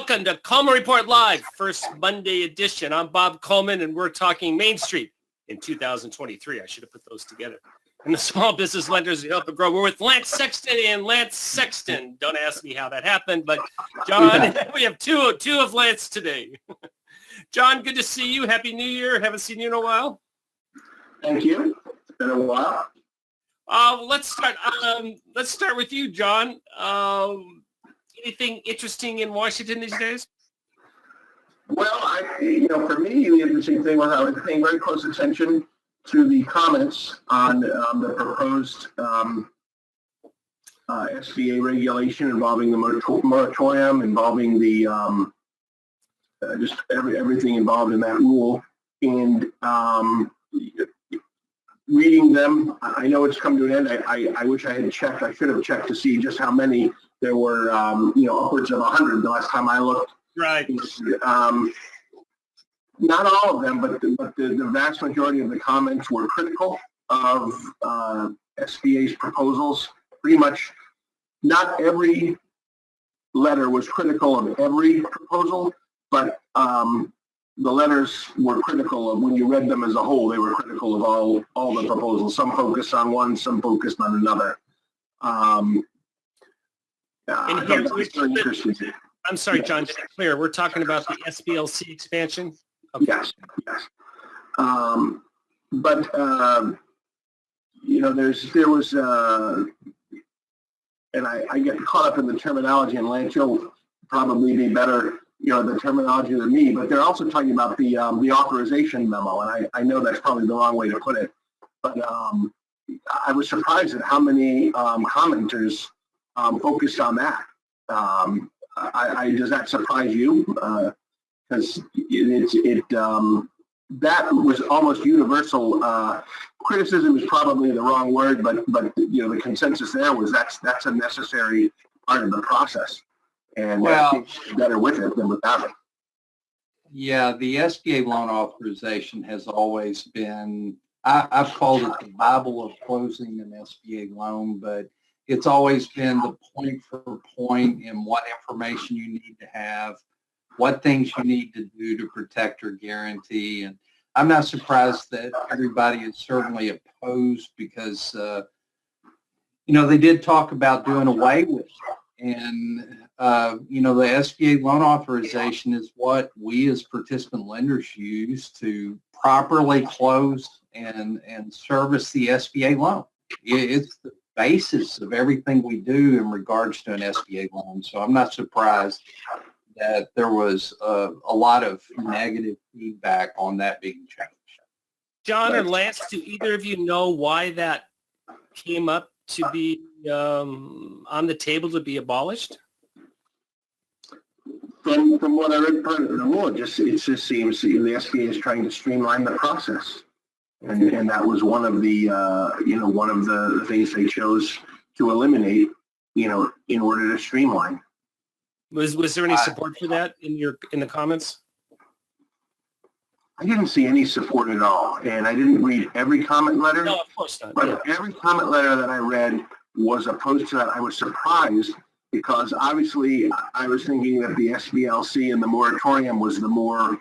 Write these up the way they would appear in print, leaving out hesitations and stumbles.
Welcome to Coleman Report Live, first Monday edition. I'm Bob Coleman, and we're talking Main Street in 2023. I should have put those together. And the small business lenders who help it grow. We're with Lance Sexton and Lance Sexton. Don't ask me how that happened, but John, we have two of Lance today. John, good to see you. Happy New Year. Haven't seen you in a while. Thank you. It's been a while. Let's start with you, John. Anything interesting in Washington these days? Well, for me, the interesting thing was I was paying very close attention to the comments on the proposed SBA regulation involving the moratorium, involving the just everything involved in that rule, and reading them. I know it's come to an end. I wish I had checked. I should have checked to see just how many there were. Upwards of 100 the last time I looked. Right. Not all of them, but the vast majority of the comments were critical of SBA's proposals. Pretty much, not every letter was critical of every proposal, but the letters were critical of, when you read them as a whole, they were critical of all the proposals. Some focused on one, some focused on another. And here, I'm sorry, John, to be clear, we're talking about the SBLC expansion? Okay. Yes. But there was, and I get caught up in the terminology, and Lance, you'll probably be better, the terminology than me, but they're also talking about the authorization memo, and I know that's probably the wrong way to put it, but I was surprised at how many commenters focused on that. Does that surprise you? Because that was almost universal. Criticism is probably the wrong word, but the consensus there was that's a necessary part of the process, and better with it than without it. Yeah, the SBA loan authorization has always been, I've called it the Bible of closing an SBA loan, but it's always been the point for point in what information you need to have, what things you need to do to protect or guarantee. And I'm not surprised that everybody is certainly opposed because, they did talk about doing away with it. And, the SBA loan authorization is what we as participant lenders use to properly close and service the SBA loan. It's the basis of everything we do in regards to an SBA loan. So I'm not surprised that there was a lot of negative feedback on that being changed. John or Lance, do either of you know why that came up to be on the table to be abolished? From what I read part of the rule, it just seems the SBA is trying to streamline the process. And that was one of the things they chose to eliminate, in order to streamline. Was there any support for that in the comments? I didn't see any support at all, and I didn't read every comment letter. No, of course not. But every comment letter that I read was opposed to that. I was surprised because obviously I was thinking that the SBLC and the moratorium was the more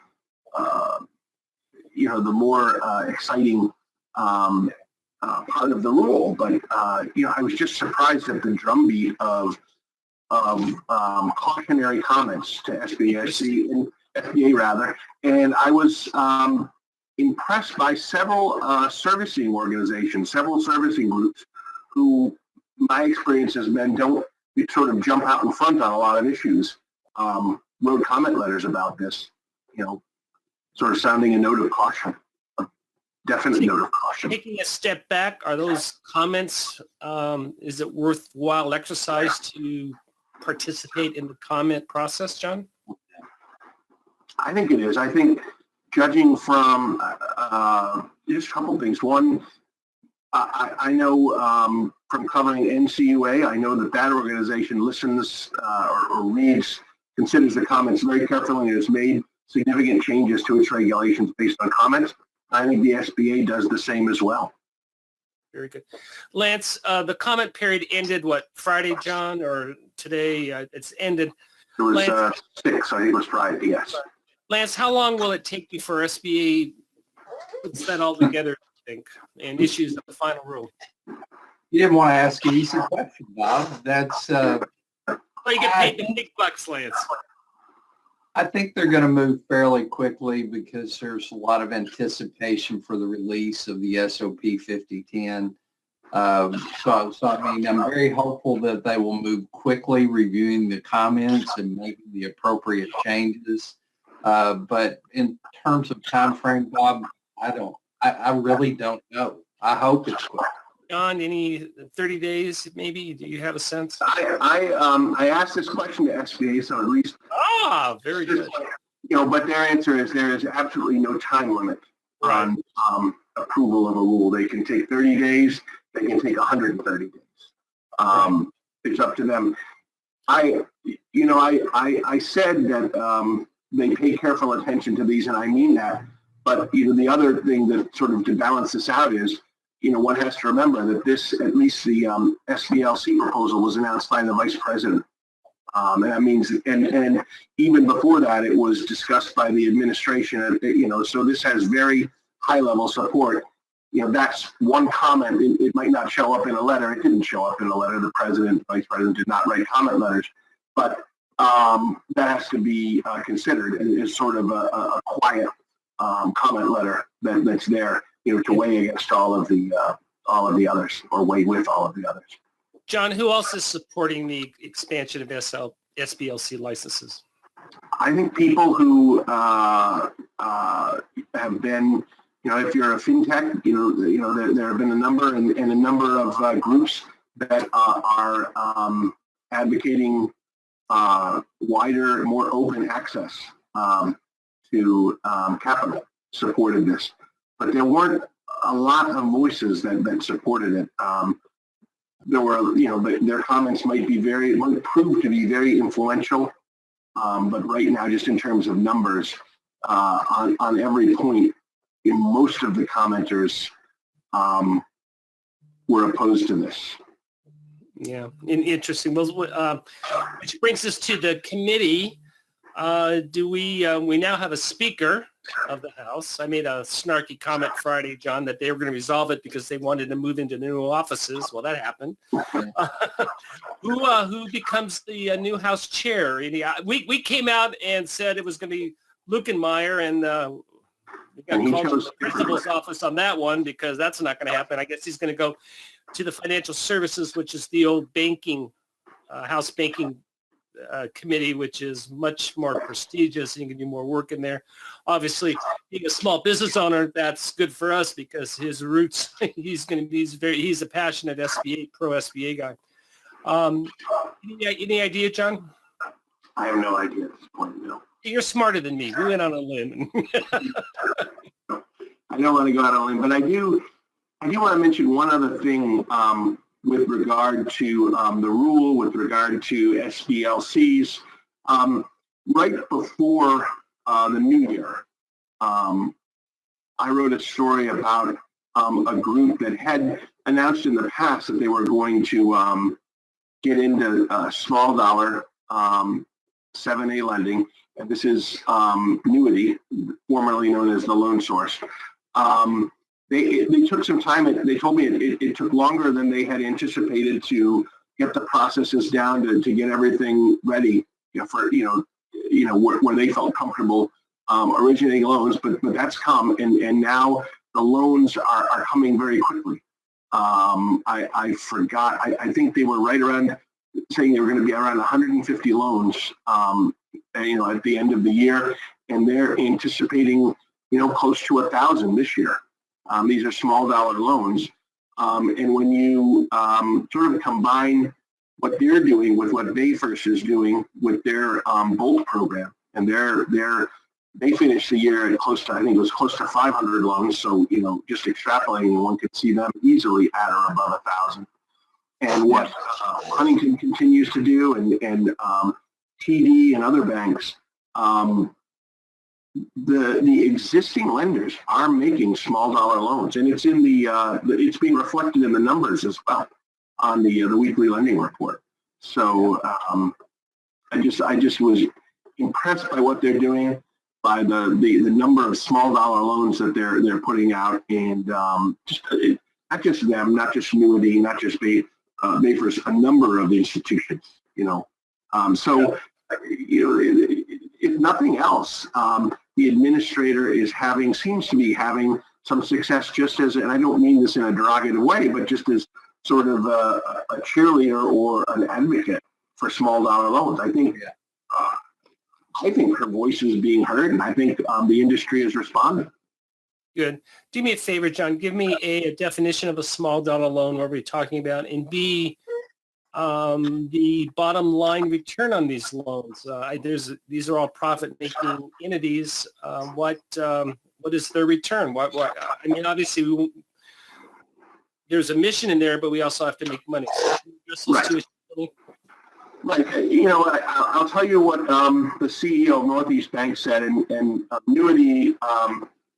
exciting part of the rule, but I was just surprised at the drumbeat of cautionary comments to SBSC and FBA rather, and I was impressed by several servicing organizations, several servicing groups, who my experience has been don't sort of jump out in front on a lot of issues. Wrote comment letters about this, sort of sounding a note of caution. Definite note of caution. Taking a step back, are those comments, is it worthwhile exercise to participate in the comment process, John? I think it is. I think judging from just a couple of things. One, I know from covering NCUA, I know that organization listens or reads, considers the comments very carefully and has made significant changes to its regulations based on comments. I think the SBA does the same as well. Very good. Lance, the comment period ended, Friday, John, or today? It's ended. There was Lance, 6, I think it was Friday, yes. Lance, how long will it take before SBA puts that all together, I think, and issues the final rule? You didn't want to ask an easy question, Bob. That's, Well, you get paid the big bucks, Lance. I think they're going to move fairly quickly because there's a lot of anticipation for the release of the SOP 5010. So I mean, I'm very hopeful that they will move quickly reviewing the comments and making the appropriate changes. But in terms of time frame, Bob, I really don't know. I hope it's quick. John, any 30 days maybe? Do you have a sense? I asked this question to SBA, so at least. Very good. But their answer is there is absolutely no time limit on approval of a rule. They can take 30 days. They can take 130 days. It's up to them. I said that they pay careful attention to these, and I mean that. But the other thing that sort of to balance this out is, one has to remember that this, at least the SBLC proposal, was announced by the vice president. And that means, and even before that, it was discussed by the administration. So this has very high level support. That's one comment. It might not show up in a letter. It didn't show up in the letter. The president, vice president did not write comment letters, but that has to be considered as sort of a quiet comment letter that's there, to weigh against all of the others, or weigh with all of the others. John, who else is supporting the expansion of SBLC licenses? I think people who have been, if you're a fintech, there have been a number and a number of groups that are advocating wider, more open access to capital supported this. But there weren't a lot of voices that supported it. There were, their comments might prove to be very influential, but right now, just in terms of numbers, on every point, most of the commenters were opposed to this. Yeah, interesting. Well, which brings us to the committee. We now have a speaker of the House? I made a snarky comment Friday, John, that they were going to resolve it because they wanted to move into new offices. Well, that happened. Who becomes the new House chair? We came out and said it was going to be Lukenmeyer, and we got called to the principal's office on that one because that's not going to happen. I guess he's going to go to the Financial Services, which is the old banking, House banking committee, which is much more prestigious, and you can do more work in there. Obviously, being a small business owner, that's good for us because his roots, he's a passionate pro SBA guy. Any idea, John? I have no idea at this point, no. You're smarter than me. We went on a limb. I don't want to go out on a limb, but I do want to mention one other thing with regard to the rule, with regard to SBLCs. Right before the new year, I wrote a story about a group that had announced in the past that they were going to get into small dollar 7A lending. And this is Newity, formerly known as the Loan Source. They took some time. They told me it took longer than they had anticipated to get the processes down to get everything ready, for where they felt comfortable originating loans. But that's come, and now the loans are coming very quickly. I forgot. I think they were right around saying they were going to be around 150 loans, at the end of the year, and they're anticipating, close to 1,000 this year. These are small dollar loans. And when you sort of combine what they're doing with what BayFirst is doing with their Bolt program, and they finished the year at close to, I think it was close to 500 loans. So, just extrapolating, one could see them easily at or above 1,000. And what Huntington continues to do, and TD and other banks, the existing lenders are making small dollar loans, and it's in it's being reflected in the numbers as well on the weekly lending report. So I just was impressed by what they're doing, by the number of small dollar loans that they're putting out, and not just them, not just Newity, not just Bayfirst, a number of institutions, so, if nothing else, the administrator seems to be having some success, just as, and I don't mean this in a derogative way, but just as sort of a cheerleader or an advocate for small dollar loans. I think her voice is being heard, and I think the industry is responding. Good. Do me a favor, John. Give me a definition of a small dollar loan. What are we talking about? And B, the bottom line return on these loans. These are all profit-making entities. What is their return? I mean, obviously, there's a mission in there, but we also have to make money. So Right. I'll tell you what the CEO of Northeast Bank said, and Newity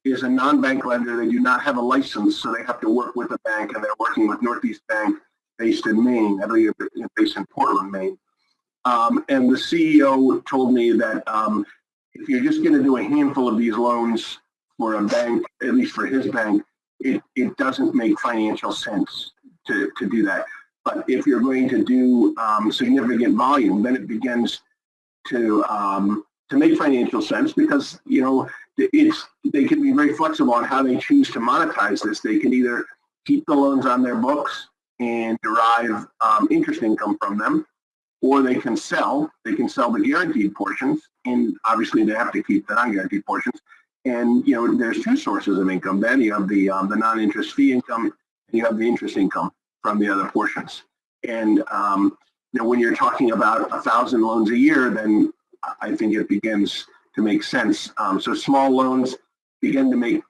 is a non-bank lender. They do not have a license, so they have to work with a bank, and they're working with Northeast Bank based in Maine. I believe based in Portland, Maine. And the CEO told me that if you're just going to do a handful of these loans for a bank, at least for his bank, it doesn't make financial sense to do that. But if you're going to do significant volume, then it begins to make financial sense, because they can be very flexible on how they choose to monetize this. They can either keep the loans on their books and derive interest income from them, or they can sell. They can sell the guaranteed portions, and obviously they have to keep the non-guaranteed portions. And there's two sources of income. Then you have the non-interest fee income, and you have the interest income from the other portions. And when you're talking about 1,000 loans a year, then I think it begins to make sense. So small loans begin to make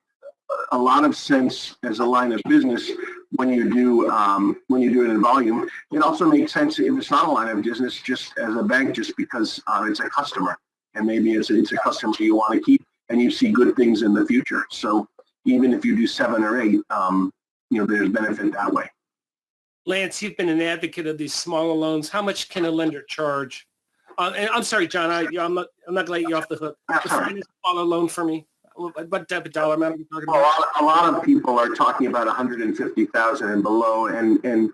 a lot of sense as a line of business when you do it in volume. It also makes sense if it's not a line of business, just as a bank, just because it's a customer, and maybe it's a customer you want to keep, and you see good things in the future. So even if you do 7 or 8, there's benefit that way. Lance, you've been an advocate of these smaller loans. How much can a lender charge? And I'm sorry, John. I'm not going to let you off the hook. Define a smaller loan for me. What type of dollar amount are we talking about? Well, a lot of people are talking about 150,000 and below, and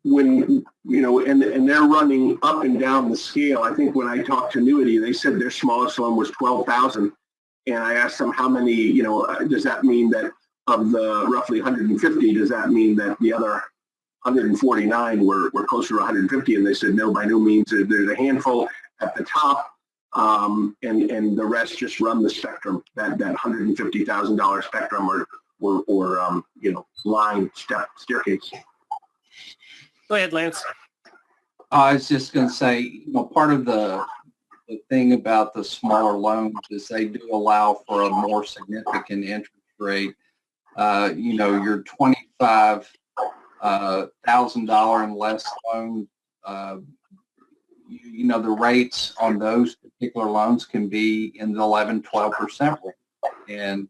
when and they're running up and down the scale. I think when I talked to Newity, they said their smallest loan was 12,000, and I asked them how many. Does that mean that of the roughly 150, does that mean that the other 149 were closer to 150? And they said no, by no means. There's a handful at the top. And the rest just run the spectrum, that $150,000 spectrum, or line staircase. Go ahead, Lance. I was just going to say, part of the thing about the smaller loans is they do allow for a more significant interest rate. Your $25,000 and less loan. The rates on those particular loans can be in the 11-12% range. And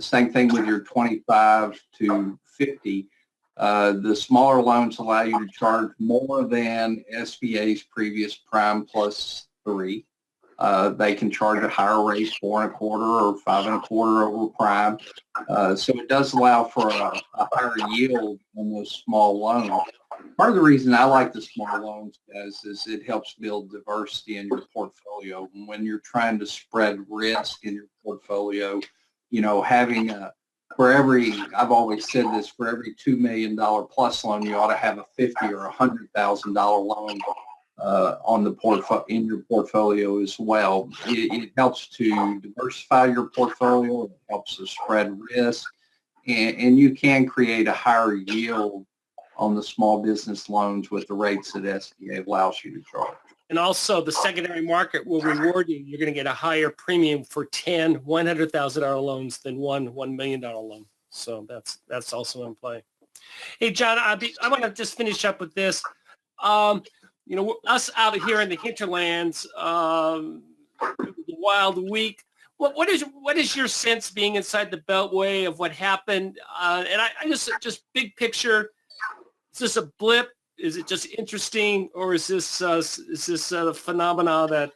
same thing with your 25 to 50. The smaller loans allow you to charge more than SBA's previous prime plus 3. They can charge a higher rate, 4.25 or 5.25 over prime. So it does allow for a higher yield on those small loans. Part of the reason I like the small loans, guys, is it helps build diversity in your portfolio. When you're trying to spread risk in your portfolio, having I've always said this, for every $2 million plus loan, you ought to have a $50,000 or $100,000 loan in your portfolio as well. It helps to diversify your portfolio. It helps to spread risk, and you can create a higher yield on the small business loans with the rates that SBA allows you to charge. And also, the secondary market will reward you. You're going to get a higher premium for 10 $100,000 loans than one $1 million loan. So that's also in play. Hey, John, I want to just finish up with this. Us out here in the hinterlands, the wild week. What is your sense being inside the Beltway of what happened? And I just big picture. Is this a blip? is it just interesting, or is this a phenomena that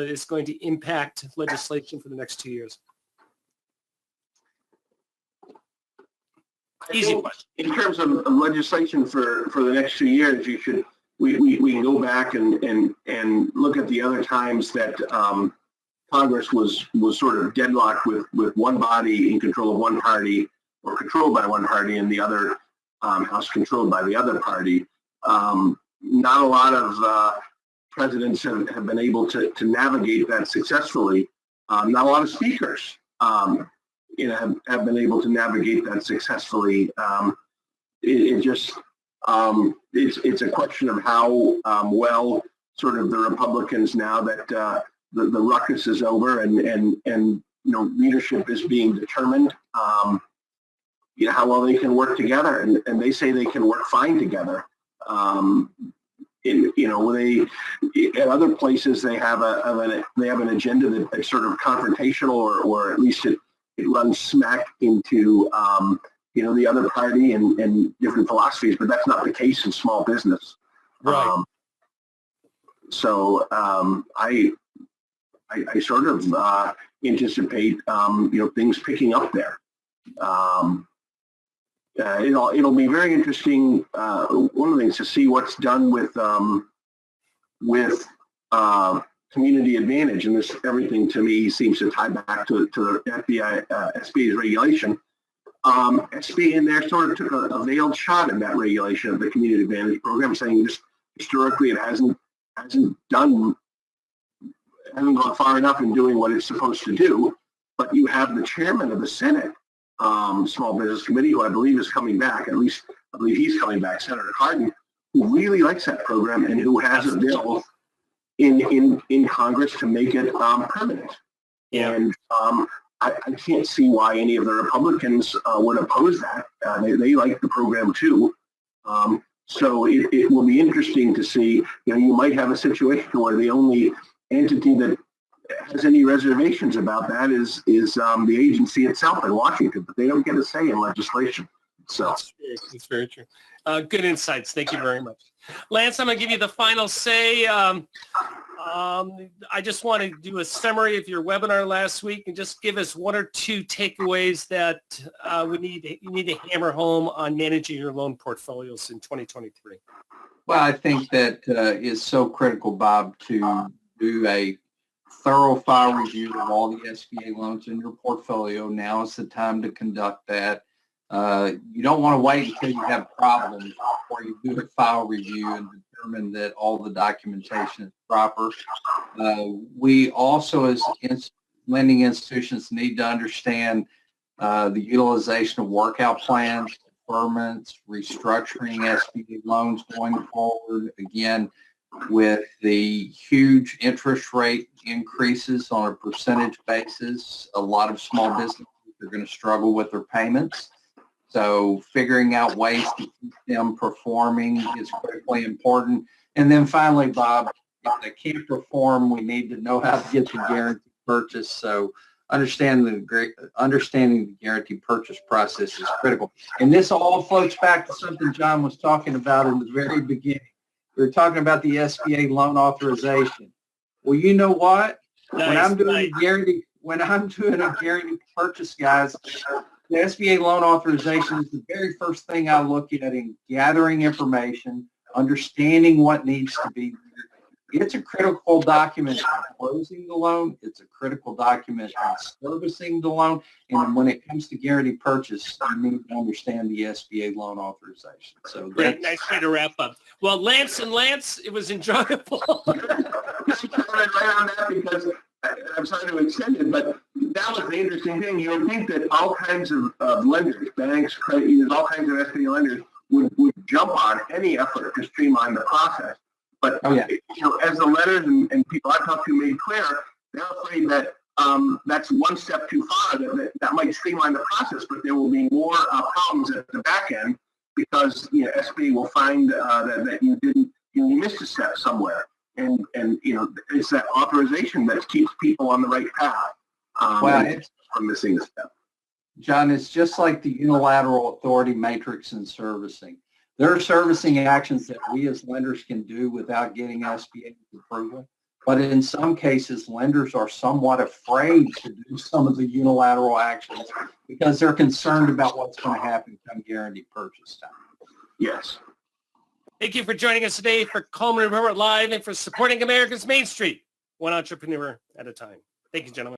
is going to impact legislation for the next 2 years? Easy question. In terms of legislation for the next 2 years, we can go back and look at the other times that Congress was sort of deadlocked with one body in control of one party, or controlled by one party, and the other House controlled by the other party. Not a lot of presidents have been able to navigate that successfully. Not a lot of speakers have been able to navigate that successfully. It's a question of how well sort of the Republicans, now that the ruckus is over and leadership is being determined, how well they can work together, and they say they can work fine together. They at other places they have an agenda that's sort of confrontational, or at least it runs smack into the other party and different philosophies, but that's not the case in small business. Right. I sort of anticipate things picking up there. It'll be very interesting. One of the things to see what's done with community advantage, and this everything to me seems to tie back to the SBA's regulation. SBA in there sort of took a veiled shot in that regulation of the community advantage program, saying just historically it hasn't gone far enough in doing what it's supposed to do. But you have the chairman of the Senate Small Business Committee, who I believe is coming back. At least I believe he's coming back, Senator Cardin, who really likes that program and who has a bill in Congress to make it permanent. Yeah. And I can't see why any of the Republicans would oppose that. They like the program too. So it will be interesting to see. You might have a situation where the only entity that has any reservations about that is the agency itself in Washington, but they don't get a say in legislation. So it's very true. Good insights. Thank you very much. Lance, I'm going to give you the final say. I just want to do a summary of your webinar last week and just give us one or two takeaways that you need to hammer home on managing your loan portfolios in 2023. Well, I think that is so critical, Bob, to do a thorough file review of all the SBA loans in your portfolio. Now is the time to conduct that. You don't want to wait until you have problems before you do a file review and determine that all the documentation is proper. We also, as lending institutions, need to understand the utilization of workout plans, deferments, restructuring SBA loans going forward. Again, with the huge interest rate increases on a percentage basis, a lot of small businesses are going to struggle with their payments. So figuring out ways to keep them performing is critically important. And then finally, Bob, if they can't perform, we need to know how to get the guarantee purchase. So understanding the guarantee purchase process is critical. And this all floats back to something John was talking about in the very beginning. We were talking about the SBA loan authorization. Well, you know what? Nice, when I'm doing a guarantee purchase, guys, the SBA loan authorization is the very first thing I look at in gathering information, understanding what needs to be there. It's a critical document in closing the loan. It's a critical document in servicing the loan. And when it comes to guarantee purchase, you need to understand the SBA loan authorization. So great, nice way to wrap up. Well, Lance, it was enjoyable. right on that, because I'm sorry to extend it, but that was the interesting thing. You would think that all kinds of lenders, banks, credit unions, all kinds of SBA lenders would jump on any effort to streamline the process. But as the letters and people I've talked to made clear, they're afraid that that's one step too far. That might streamline the process, but there will be more problems at the back end, because SBA will find that you missed a step somewhere. And it's that authorization that keeps people on the right path from missing a step. John, it's just like the unilateral authority matrix in servicing. There are servicing actions that we as lenders can do without getting SBA approval. But in some cases, lenders are somewhat afraid to do some of the unilateral actions because they're concerned about what's going to happen come guaranteed purchase time. Yes. Thank you for joining us today for Coleman Report Live and for supporting America's Main Street, one entrepreneur at a time. Thank you, gentlemen.